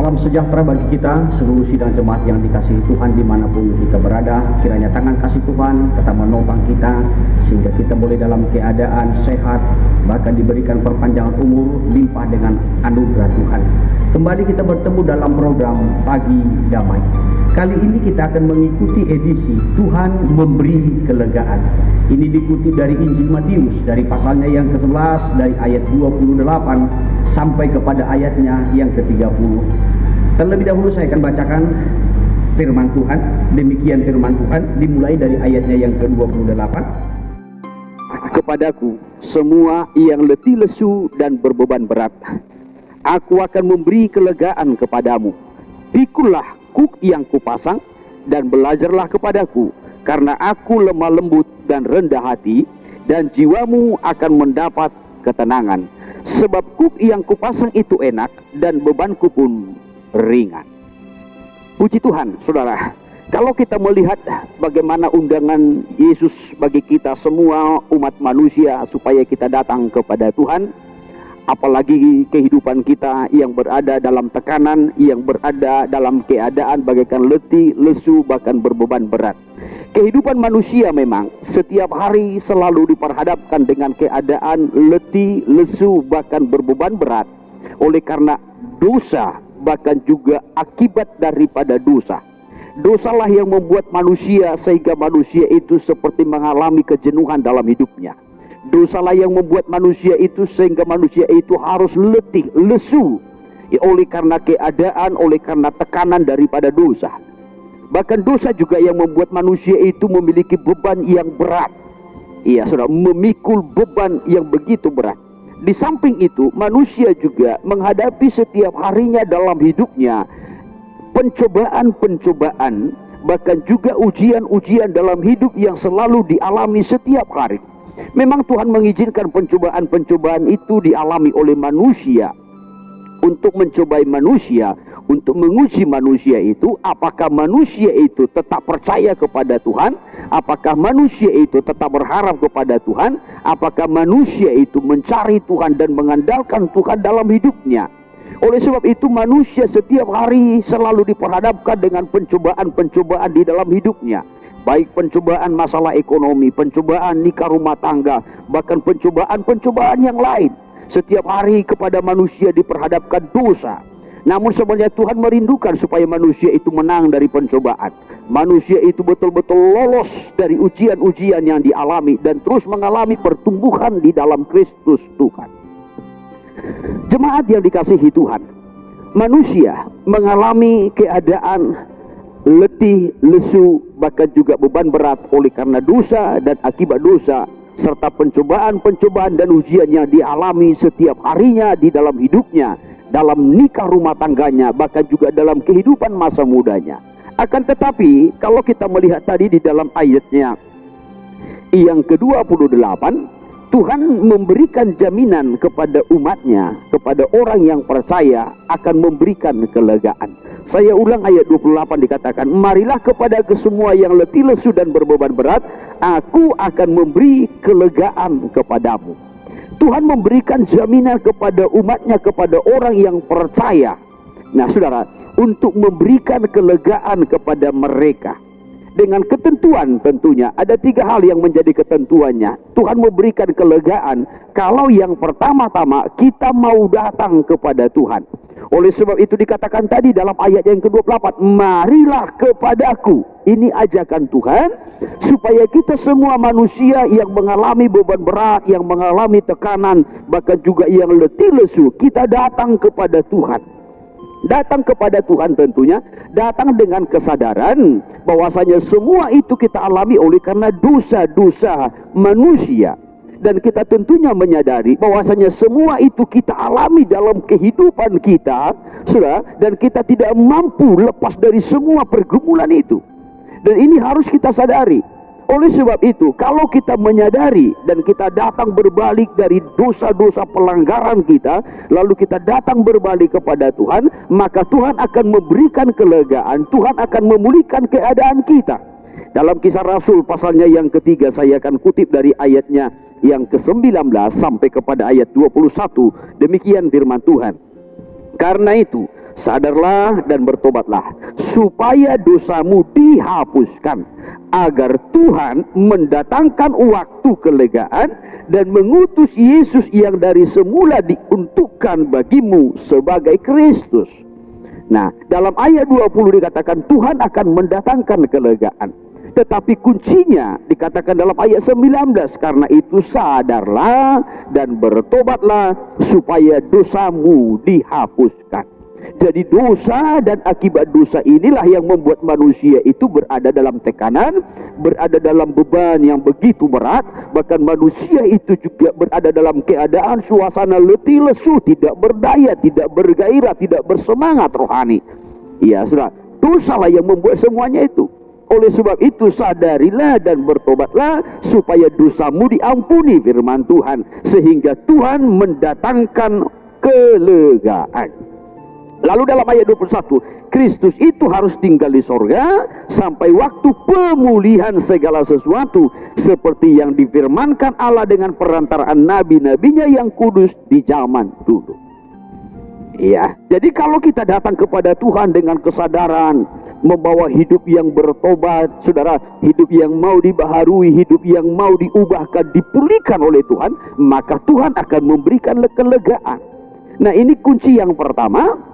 salam sejahtera bagi kita seluruh sidang jemaat yang dikasihi Tuhan dimanapun kita berada. Kiranya tangan kasih Tuhan tetap menopang kita sehingga kita boleh dalam keadaan sehat, bahkan diberikan perpanjangan umur limpah dengan anugerah Tuhan. Kembali kita bertemu dalam program Pagi Damai. Kali ini kita akan mengikuti edisi Tuhan Memberi Kelegaan. Ini dikutip dari Injil Matius, dari pasalnya yang ke-11, dari ayat 28 sampai kepada ayatnya yang ke-30. Terlebih dahulu saya akan bacakan firman Tuhan. Demikian firman Tuhan, dimulai dari ayatnya yang ke-28. Kepadaku semua yang letih lesu dan berbeban berat, aku akan memberi kelegaan kepadamu. Pikulah kuk yang kupasang dan belajarlah kepadaku, karena aku lemah lembut dan rendah hati, dan jiwamu akan mendapat ketenangan. Sebab kuk yang kupasang itu enak dan bebanku pun ringan. Puji Tuhan, saudara. Kalau kita melihat bagaimana undangan Yesus bagi kita semua umat manusia supaya kita datang kepada Tuhan, apalagi kehidupan kita yang berada dalam tekanan, yang berada dalam keadaan bagaikan letih, lesu, bahkan berbeban berat. Kehidupan manusia memang setiap hari selalu diperhadapkan dengan keadaan letih, lesu, bahkan berbeban berat oleh karena dosa, bahkan juga akibat daripada dosa. Dosalah yang membuat manusia sehingga manusia itu seperti mengalami kejenuhan dalam hidupnya. Dosalah yang membuat manusia itu sehingga manusia itu harus letih, lesu, oleh karena keadaan, oleh karena tekanan daripada dosa. Bahkan dosa juga yang membuat manusia itu memiliki beban yang berat. Iya, saudara, memikul beban yang begitu berat. Di samping itu, manusia juga menghadapi setiap harinya dalam hidupnya pencobaan-pencobaan, bahkan juga ujian-ujian dalam hidup yang selalu dialami setiap hari. Memang Tuhan mengizinkan pencobaan-pencobaan itu dialami oleh manusia untuk mencobai manusia, untuk menguji manusia itu apakah manusia itu tetap percaya kepada Tuhan, apakah manusia itu tetap berharap kepada Tuhan, apakah manusia itu mencari Tuhan dan mengandalkan Tuhan dalam hidupnya. Oleh sebab itu manusia setiap hari selalu diperhadapkan dengan pencobaan-pencobaan di dalam hidupnya. Baik pencobaan masalah ekonomi, pencobaan nikah rumah tangga, bahkan pencobaan-pencobaan yang lain. Setiap hari kepada manusia diperhadapkan dosa. Namun sebenarnya Tuhan merindukan supaya manusia itu menang dari pencobaan. Manusia itu betul-betul lolos dari ujian-ujian yang dialami dan terus mengalami pertumbuhan di dalam Kristus Tuhan. Jemaat yang dikasihi Tuhan, manusia mengalami keadaan letih, lesu, bahkan juga beban berat oleh karena dosa dan akibat dosa, serta pencobaan-pencobaan dan ujian yang dialami setiap harinya di dalam hidupnya, dalam nikah rumah tangganya, bahkan juga dalam kehidupan masa mudanya. Akan tetapi, kalau kita melihat tadi di dalam ayatnya yang ke-28, Tuhan memberikan jaminan kepada umatnya, kepada orang yang percaya akan memberikan kelegaan. Saya ulang ayat 28 dikatakan, marilah kepada semua yang letih lesu dan berbeban berat, aku akan memberi kelegaan kepadamu. Tuhan memberikan jaminan kepada umatnya, kepada orang yang percaya. Nah saudara, untuk memberikan kelegaan kepada mereka. Dengan ketentuan tentunya, ada 3 hal yang menjadi ketentuannya. Tuhan memberikan kelegaan kalau yang pertama-tama kita mau datang kepada Tuhan. Oleh sebab itu dikatakan tadi dalam ayat yang ke-28, marilah kepadaku. Ini ajakan Tuhan supaya kita semua manusia yang mengalami beban berat, yang mengalami tekanan, bahkan juga yang letih lesu, kita datang kepada Tuhan. Datang kepada Tuhan tentunya, datang dengan kesadaran bahwasanya semua itu kita alami oleh karena dosa-dosa manusia. Dan kita tentunya menyadari bahwasanya semua itu kita alami dalam kehidupan kita, saudara, dan kita tidak mampu lepas dari semua pergumulan itu. Dan ini harus kita sadari. Oleh sebab itu, kalau kita menyadari dan kita datang berbalik dari dosa-dosa pelanggaran kita, lalu kita datang berbalik kepada Tuhan, maka Tuhan akan memberikan kelegaan, Tuhan akan memulihkan keadaan kita. Dalam Kisah Rasul pasalnya yang ketiga, saya akan kutip dari ayatnya yang ke-19 sampai kepada ayat 21. Demikian firman Tuhan. Karena itu, Sadarlah dan bertobatlah, supaya dosamu dihapuskan, agar Tuhan mendatangkan waktu kelegaan dan mengutus Yesus yang dari semula diuntukkan bagimu sebagai Kristus. Nah, dalam ayat 20 dikatakan Tuhan akan mendatangkan kelegaan. Tetapi kuncinya dikatakan dalam ayat 19, karena itu sadarlah dan bertobatlah supaya dosamu dihapuskan. Jadi dosa dan akibat dosa inilah yang membuat manusia itu berada dalam tekanan, berada dalam beban yang begitu berat. Bahkan manusia itu juga berada dalam keadaan suasana letih lesu, tidak berdaya, tidak bergairah, tidak bersemangat rohani. Ya sudah, dosalah yang membuat semuanya itu. Oleh sebab itu sadarilah dan bertobatlah supaya dosamu diampuni, firman Tuhan, sehingga Tuhan mendatangkan kelegaan. Lalu dalam ayat 21, Kristus itu harus tinggal di sorga sampai waktu pemulihan segala sesuatu, seperti yang difirmankan Allah dengan perantaraan nabi-nabinya yang kudus di zaman dulu. Ya, jadi kalau kita datang kepada Tuhan dengan kesadaran, membawa hidup yang bertobat, saudara, hidup yang mau dibaharui, hidup yang mau diubahkan, dipulihkan oleh Tuhan, maka Tuhan akan memberikan kelegaan. Nah, ini kunci yang pertama.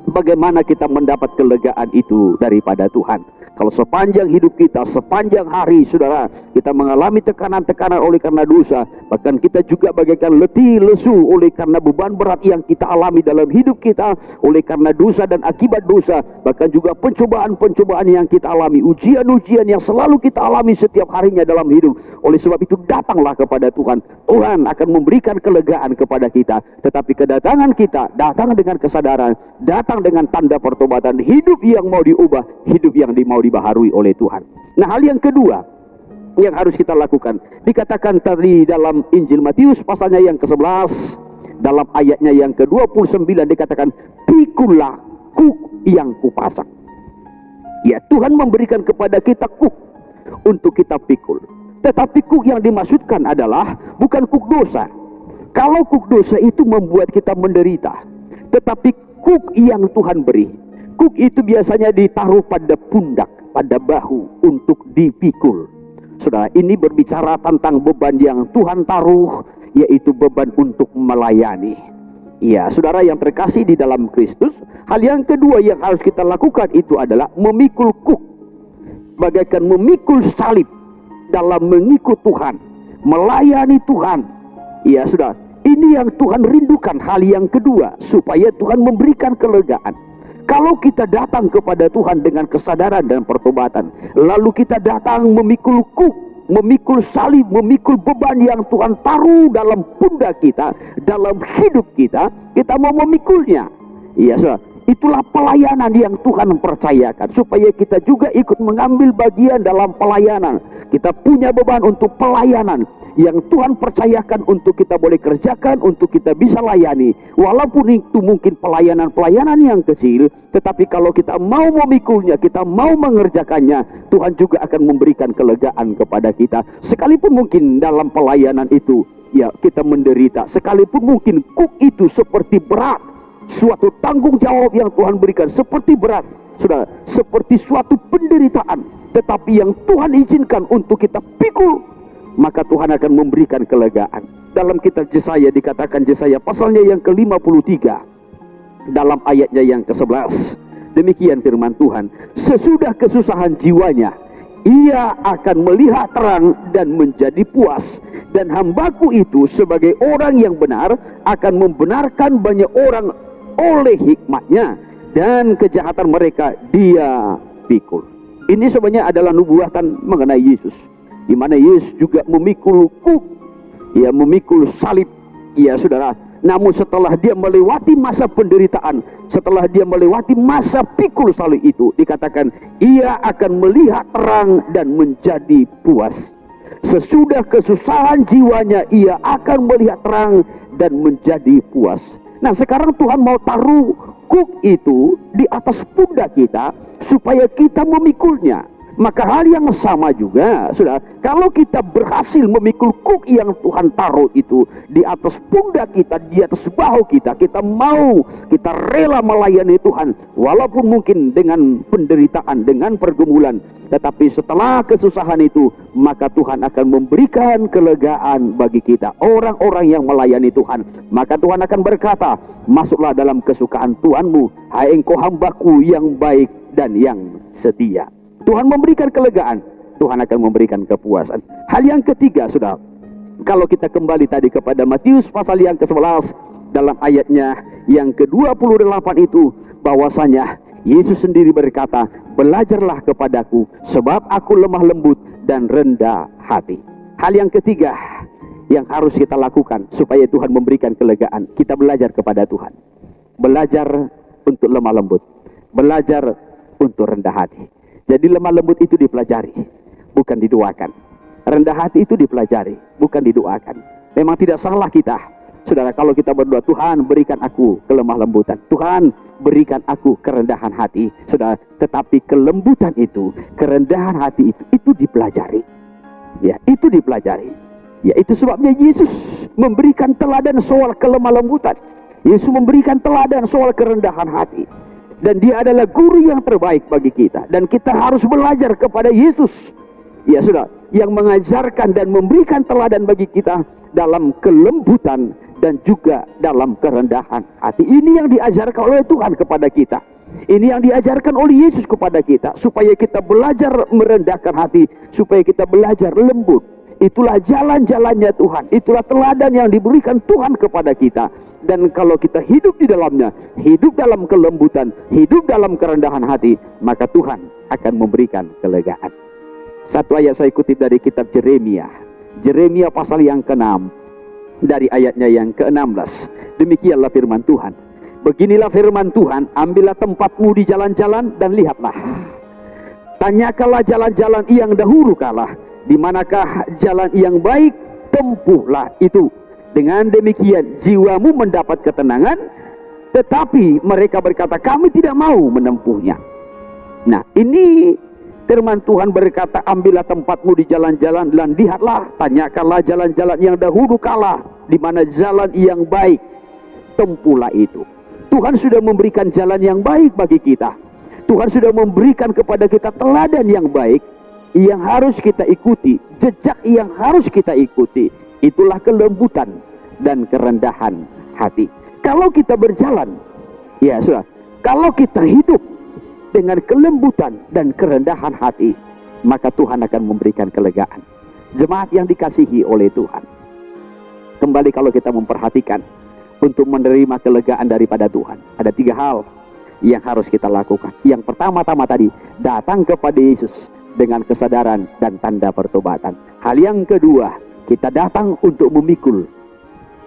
Bagaimana kita mendapat kelegaan itu daripada Tuhan? Kalau sepanjang hidup kita, sepanjang hari, saudara, kita mengalami tekanan-tekanan oleh karena dosa, bahkan kita juga bagaikan letih lesu oleh karena beban berat yang kita alami dalam hidup kita oleh karena dosa dan akibat dosa, bahkan juga pencobaan-pencobaan yang kita alami, ujian-ujian yang selalu kita alami setiap harinya dalam hidup. Oleh sebab itu datanglah kepada Tuhan. Tuhan akan memberikan kelegaan kepada kita. Tetapi kedatangan kita datang dengan kesadaran, datang dengan tanda pertobatan, hidup yang mau diubah, hidup yang mau dibaharui oleh Tuhan. Nah, hal yang kedua yang harus kita lakukan, dikatakan tadi dalam Injil Matius pasalnya yang ke-11, dalam ayatnya yang ke-29 dikatakan, pikulah kuk yang kupasang. Ya, Tuhan memberikan kepada kita kuk untuk kita pikul. Tetapi kuk yang dimaksudkan adalah bukan kuk dosa. Kalau kuk dosa itu membuat kita menderita, tetapi kuk yang Tuhan beri, kuk itu biasanya ditaruh pada pundak, pada bahu untuk dipikul. Saudara, ini berbicara tentang beban yang Tuhan taruh, yaitu beban untuk melayani. Ya, saudara yang terkasih di dalam Kristus, hal yang kedua yang harus kita lakukan itu adalah memikul kuk, bagaikan memikul salib dalam mengikut Tuhan, melayani Tuhan. Ya, saudara, ini yang Tuhan rindukan. Hal yang kedua, supaya Tuhan memberikan kelegaan. Kalau kita datang kepada Tuhan dengan kesadaran dan pertobatan, lalu kita datang memikul kuk, memikul salib, memikul beban yang Tuhan taruh dalam pundak kita, dalam hidup kita, kita mau memikulnya. Iya, saudara, itulah pelayanan yang Tuhan percayakan, supaya kita juga ikut mengambil bagian dalam pelayanan. Kita punya beban untuk pelayanan yang Tuhan percayakan untuk kita boleh kerjakan, untuk kita bisa layani. Walaupun itu mungkin pelayanan-pelayanan yang kecil, tetapi kalau kita mau memikulnya, kita mau mengerjakannya, Tuhan juga akan memberikan kelegaan kepada kita. Sekalipun mungkin dalam pelayanan itu, ya, kita menderita. Sekalipun mungkin kuk itu seperti berat, suatu tanggung jawab yang Tuhan berikan seperti berat, sudah seperti suatu penderitaan, tetapi yang Tuhan izinkan untuk kita pikul, maka Tuhan akan memberikan kelegaan. Dalam kitab Yesaya dikatakan, Yesaya pasalnya yang ke-53, dalam ayatnya yang ke-11, demikian firman Tuhan, sesudah kesusahan jiwanya, ia akan melihat terang dan menjadi puas, dan hambaku itu sebagai orang yang benar akan membenarkan banyak orang oleh hikmatnya, dan kejahatan mereka dia pikul. Ini sebenarnya adalah nubuatan mengenai Yesus, di mana Yesus juga memikul kuk, ya, memikul salib, ya saudara. Namun setelah dia melewati masa penderitaan, setelah dia melewati masa pikul salib itu, dikatakan ia akan melihat terang dan menjadi puas. Sesudah kesusahan jiwanya, ia akan melihat terang dan menjadi puas. Nah, sekarang Tuhan mau taruh kuk itu di atas pundak kita, supaya kita memikulnya. Maka hal yang sama juga, saudara, kalau kita berhasil memikul kuk yang Tuhan taruh itu di atas pundak kita, di atas bahu kita, kita rela melayani Tuhan, walaupun mungkin dengan penderitaan, dengan pergumulan, tetapi setelah kesusahan itu, maka Tuhan akan memberikan kelegaan bagi kita, orang-orang yang melayani Tuhan. Maka Tuhan akan berkata, masuklah dalam kesukaan Tuhanmu, hai engkau hambaku yang baik dan yang setia. Tuhan memberikan kelegaan, Tuhan akan memberikan kepuasan. Hal yang ketiga, saudara, kalau kita kembali tadi kepada Matius pasal yang ke-11, dalam ayatnya yang ke-28 itu, bahwasanya Yesus sendiri berkata, belajarlah kepadaku, sebab aku lemah lembut dan rendah hati. Hal yang ketiga yang harus kita lakukan supaya Tuhan memberikan kelegaan, kita belajar kepada Tuhan. Belajar untuk lemah lembut, belajar untuk rendah hati. Jadi lemah lembut itu dipelajari, bukan didoakan. Rendah hati itu dipelajari, bukan didoakan. Memang tidak salah kita, saudara, kalau kita berdoa, Tuhan berikan aku kelemah lembutan, Tuhan berikan aku kerendahan hati, saudara. Tetapi kelembutan itu, kerendahan hati itu dipelajari. Ya, itu dipelajari. Ya, itu sebabnya Yesus memberikan teladan soal kelemah lembutan. Yesus memberikan teladan soal kerendahan hati. Dan dia adalah guru yang terbaik bagi kita. Dan kita harus belajar kepada Yesus. Ya sudah, yang mengajarkan dan memberikan teladan bagi kita dalam kelembutan dan juga dalam kerendahan hati. Ini yang diajarkan oleh Tuhan kepada kita. Ini yang diajarkan oleh Yesus kepada kita. Supaya kita belajar merendahkan hati. Supaya kita belajar lembut. Itulah jalan-jalannya Tuhan. Itulah teladan yang diberikan Tuhan kepada kita. Dan kalau kita hidup di dalamnya, hidup dalam kelembutan, hidup dalam kerendahan hati, maka Tuhan akan memberikan kelegaan. Satu ayat saya kutip dari kitab Yeremia. Yeremia pasal yang ke-6, dari ayatnya yang ke-16. Demikianlah firman Tuhan. Beginilah firman Tuhan, ambillah tempatmu di jalan-jalan dan lihatlah. Tanyakanlah jalan-jalan yang dahulu kala, di manakah jalan yang baik, tempuhlah itu. Dengan demikian jiwamu mendapat ketenangan. Tetapi mereka berkata, kami tidak mau menempuhnya. Nah, ini firman Tuhan berkata, ambillah tempatmu di jalan-jalan dan lihatlah, tanyakanlah jalan-jalan yang dahulu kala, di mana jalan yang baik, tempuhlah itu. Tuhan sudah memberikan jalan yang baik bagi kita. Tuhan sudah memberikan kepada kita teladan yang baik yang harus kita ikuti, jejak yang harus kita ikuti. Itulah kelembutan dan kerendahan hati. Kalau kita berjalan, ya sudah, kalau kita hidup dengan kelembutan dan kerendahan hati, maka Tuhan akan memberikan kelegaan. Jemaat yang dikasihi oleh Tuhan, kembali kalau kita memperhatikan untuk menerima kelegaan daripada Tuhan, ada 3 hal yang harus kita lakukan. Yang pertama-tama tadi, datang kepada Yesus dengan kesadaran dan tanda pertobatan. Hal yang kedua, kita datang untuk memikul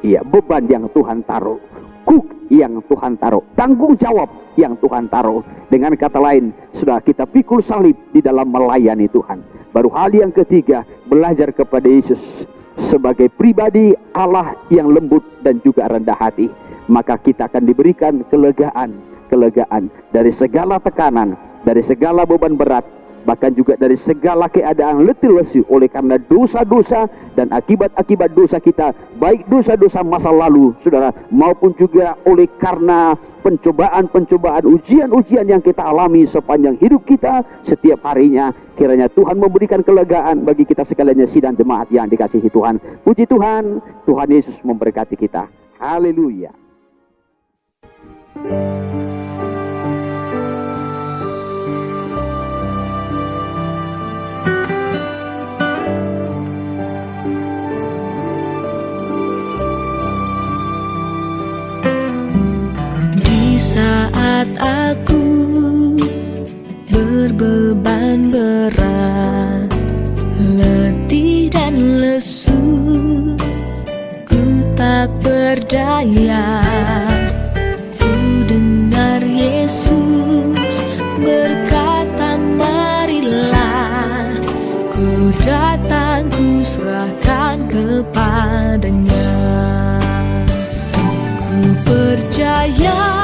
beban yang Tuhan taruh, kuk yang Tuhan taruh, tanggung jawab yang Tuhan taruh. Dengan kata lain, sudah kita pikul salib di dalam melayani Tuhan. Baru hal yang ketiga, belajar kepada Yesus sebagai pribadi Allah yang lembut dan juga rendah hati. Maka kita akan diberikan kelegaan dari segala tekanan, dari segala beban berat, bahkan juga dari segala keadaan letih lesu oleh karena dosa-dosa dan akibat-akibat dosa kita, baik dosa-dosa masa lalu, saudara, maupun juga oleh karena pencobaan-pencobaan, ujian-ujian yang kita alami sepanjang hidup kita setiap harinya. Kiranya Tuhan memberikan kelegaan bagi kita sekalian, sidang jemaat yang dikasihi Tuhan. Puji Tuhan, Tuhan Yesus memberkati kita. Haleluya. Saat aku berbeban berat, letih dan lesu, ku tak berdaya. Ku dengar Yesus berkata, marilah, ku datang, ku serahkan kepadanya. Ku percaya